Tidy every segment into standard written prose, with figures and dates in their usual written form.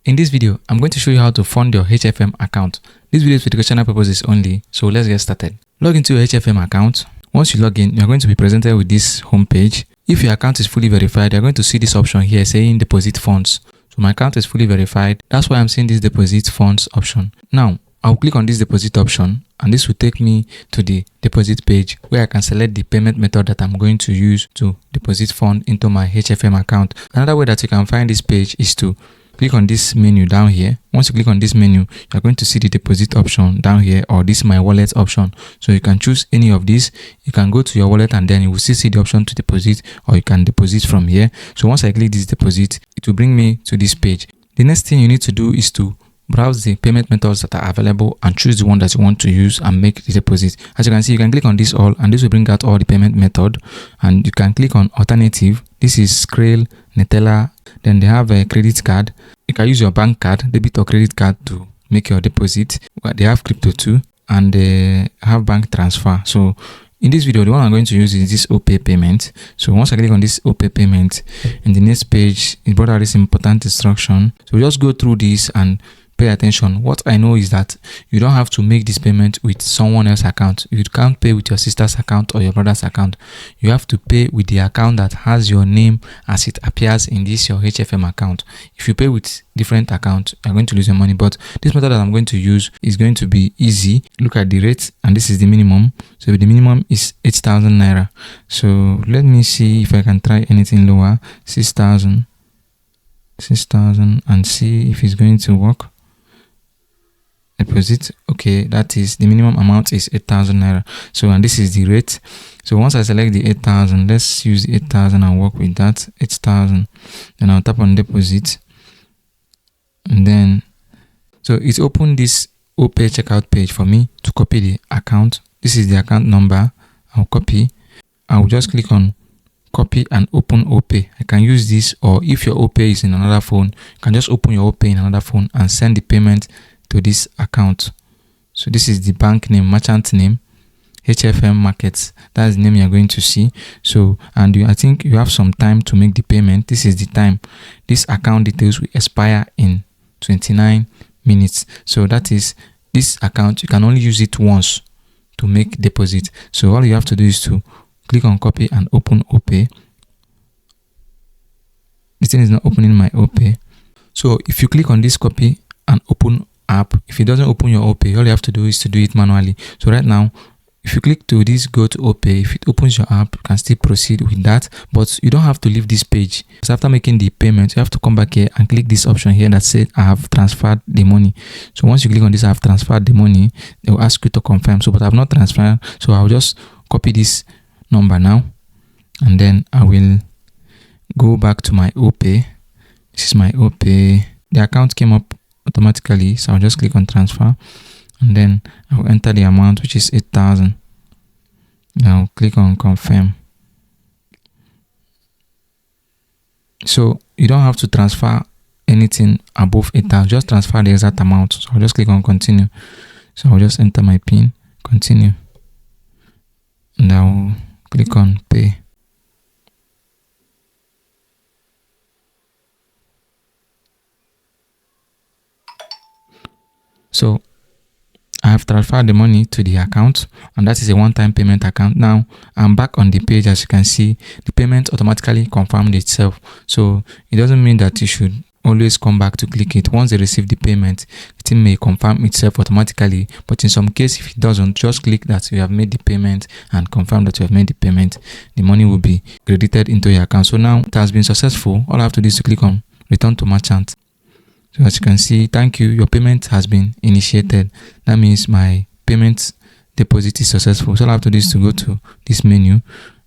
In this video, I'm going to show you how to fund your HFM account. This video is for educational purposes only, so let's get started. Log into your HFM account. Once you log in, you're going to be presented with this home page. If your account is fully verified, you're going to see this option here saying deposit funds. So my account is fully verified. That's why I'm seeing this deposit funds option. Now, I'll click on this deposit option and this will take me to the deposit page where I can select the payment method that I'm going to use to deposit fund into my HFM account. Another way that you can find this page is to click on this menu down here. Once you click on this menu, you're going to see the deposit option down here, or this my wallet option. So you can choose any of these. You can go to your wallet and then you will still see the option to deposit, or you can deposit from here. So once I click this deposit, it will bring me to this page. The next thing you need to do is to browse the payment methods that are available and choose the one that you want to use and make the deposit. As you can see, you can click on this all and this will bring out all the payment method, and you can click on alternative. This is Skrill, Netella. Then they have a credit card. You can use your bank card, debit or credit card to make your deposit. They have crypto too, and they have bank transfer. So in this video, the one I'm going to use is this OPay payment. So once I click on this OPay payment, in the next page, it brought out this important instruction. So just go through this and pay attention. What I know is that you don't have to make this payment with someone else's account. You can't pay with your sister's account or your brother's account. You have to pay with the account that has your name as it appears in this your HFM account. If you pay with different accounts, you're going to lose your money. But this method that I'm going to use is going to be easy. Look at the rate, and this is the minimum. So the minimum is 8,000 naira. So let me see if I can try anything lower. 6,000, and see if it's going to work. Deposit. Okay, that is the minimum amount is 8,000 naira. So, and this is the rate. So once I select the 8,000, let's use 8,000 and work with that. 8,000. Then I'll tap on deposit, and then so it's opened this OPay checkout page for me to copy the account. This is the account number. I'll copy. I'll just click on copy and open OPay. I can use this, or if your OPay is in another phone, you can just open your OPay in another phone and send the payment to this account. So this is the bank name, merchant name, HFM Markets. That's the name you're going to see. So, and I think you have some time to make the payment. This is the time. This account details will expire in 29 minutes. So that is this account. You can only use it once to make deposit. So all you have to do is to click on copy and open OPay. This thing is not opening my OPay. So if you click on this copy and open app, if it doesn't open your OPay, all you have to do is to do it manually. So right now, if you click to this go to OPay, if it opens your app, you can still proceed with that, but you don't have to leave this page. So after making the payment, you have to come back here and click this option here that says I have transferred the money. So once you click on this, I have transferred the money, they will ask you to confirm. So but I have not transferred, so I'll just copy this number now, and then I will go back to my OPay. This is my OPay. The account came up automatically, so I'll just click on transfer, and then I'll enter the amount, which is 8,000. I'll click on confirm. So you don't have to transfer anything above 8,000, just transfer the exact amount. So I'll just click on continue. So I'll just enter my PIN, continue, and I'll click on pay. So I have transferred the money to the account, and that is a one-time payment account. Now I'm back on the page. As you can see, the payment automatically confirmed itself. So it doesn't mean that you should always come back to click it. Once they receive the payment, it may confirm itself automatically, but in some case, if it doesn't, just click that you have made the payment and confirm that you have made the payment. The money will be credited into your account. So now it has been successful. All I have to do is to click on return to merchant. So as you can see, thank you, your payment has been initiated. That means my payment deposit is successful. So all I have to do is to go to this menu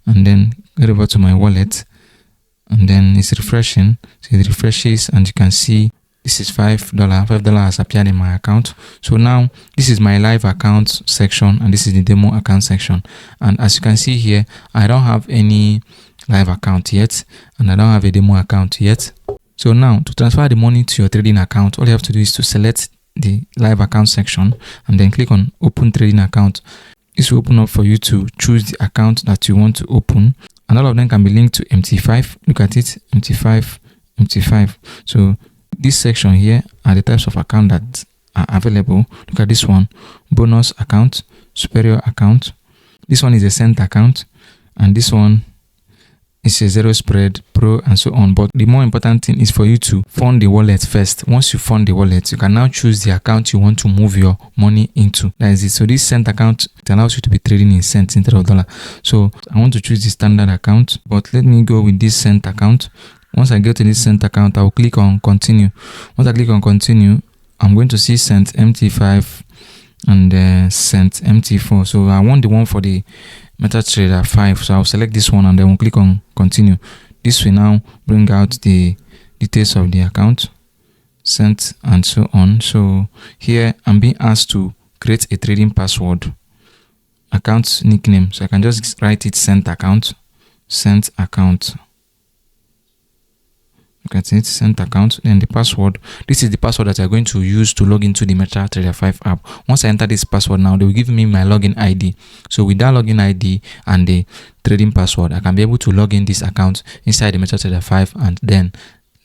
and then get over to my wallet, and then it's refreshing. So it refreshes, and you can see this is $5. $5 has appeared in my account. So now this is my live account section, and this is the demo account section. And as you can see here, I don't have any live account yet, and I don't have a demo account yet. So now to transfer the money to your trading account, all you have to do is to select the live account section and then click on open trading account. This will open up for you to choose the account that you want to open, and all of them can be linked to MT5. Look at it, MT5. So this section here are the types of account that are available. Look at this one: bonus account, superior account. This one is a cent account, and this one is a zero spread, pro, and so on. But the more important thing is for you to fund the wallet first. Once you fund the wallet, you can now choose the account you want to move your money into. That is it. So this cent account, it allows you to be trading in cents instead of dollar. So I want to choose the standard account, but let me go with this cent account. Once I get to this cent account, I will click on continue. Once I click on continue, I'm going to see cent MT5 and cent MT4. So I want the one for the MetaTrader 5. So I'll select this one and then we'll click on continue. This will now bring out the details of the account, cent, and so on. So here I'm being asked to create a trading password, account nickname. So I can just write it cent account. Look at it, cent account. Then the password. This is the password that I'm going to use to log into the MetaTrader 5 app. Once I enter this password now, they will give me my login ID. So with that login ID and the trading password, I can be able to log in this account inside the MetaTrader 5 and then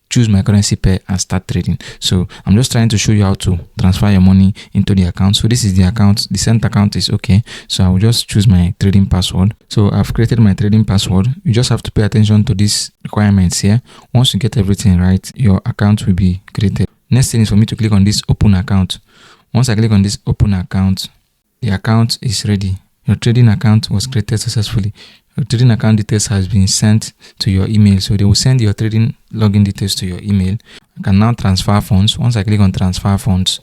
choose my currency pair and start trading. So I'm just trying to show you how to transfer your money into the account. So this is the account. The cent account is okay. So I will just choose my trading password. So I've created my trading password. You just have to pay attention to these requirements here. Once you get everything right, your account will be created. Next thing is for me to click on this open account. Once I click on this open account, the account is ready. Your trading account was created successfully. Your trading account details has been sent to your email. So they will send your trading login details to your email. I can now transfer funds. Once I click on transfer funds,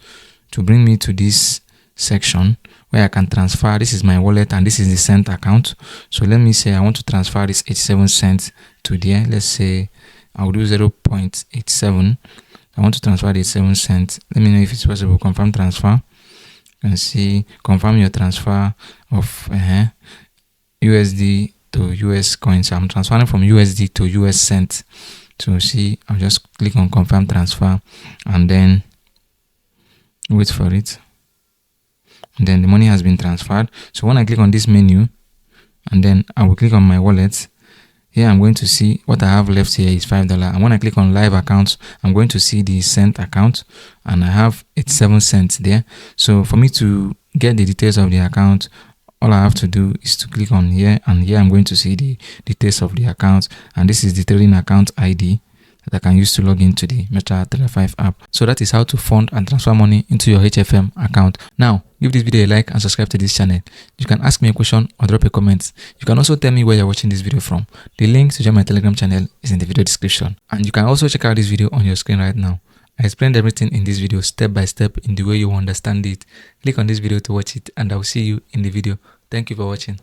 to bring me to this section where I can transfer. This is my wallet and this is the cent account. So let me say I want to transfer this 87 cents to there. Let's say I'll do 0.87. I want to transfer the 87 cents. Let me know if it's possible. Confirm transfer. You can see confirm your transfer of USD to US coins. So I'm transferring from USD to US cent. So see, I'll just click on confirm transfer and then wait for it. And then the money has been transferred. So when I click on this menu and then I will click on my wallet, here I'm going to see what I have left here is $5. And when I click on live accounts, I'm going to see the cent account and I have 87 cents there. So for me to get the details of the account, all I have to do is to click on here, and here I'm going to see the details of the account, and this is the trading account ID that I can use to log into the MetaTrader 5 app. So that is how to fund and transfer money into your HFM account. Now, give this video a like and subscribe to this channel. You can ask me a question or drop a comment. You can also tell me where you're watching this video from. The link to join my Telegram channel is in the video description. And you can also check out this video on your screen right now. I explained everything in this video step by step in the way you understand it. Click on this video to watch it and I'll see you in the video. Thank you for watching.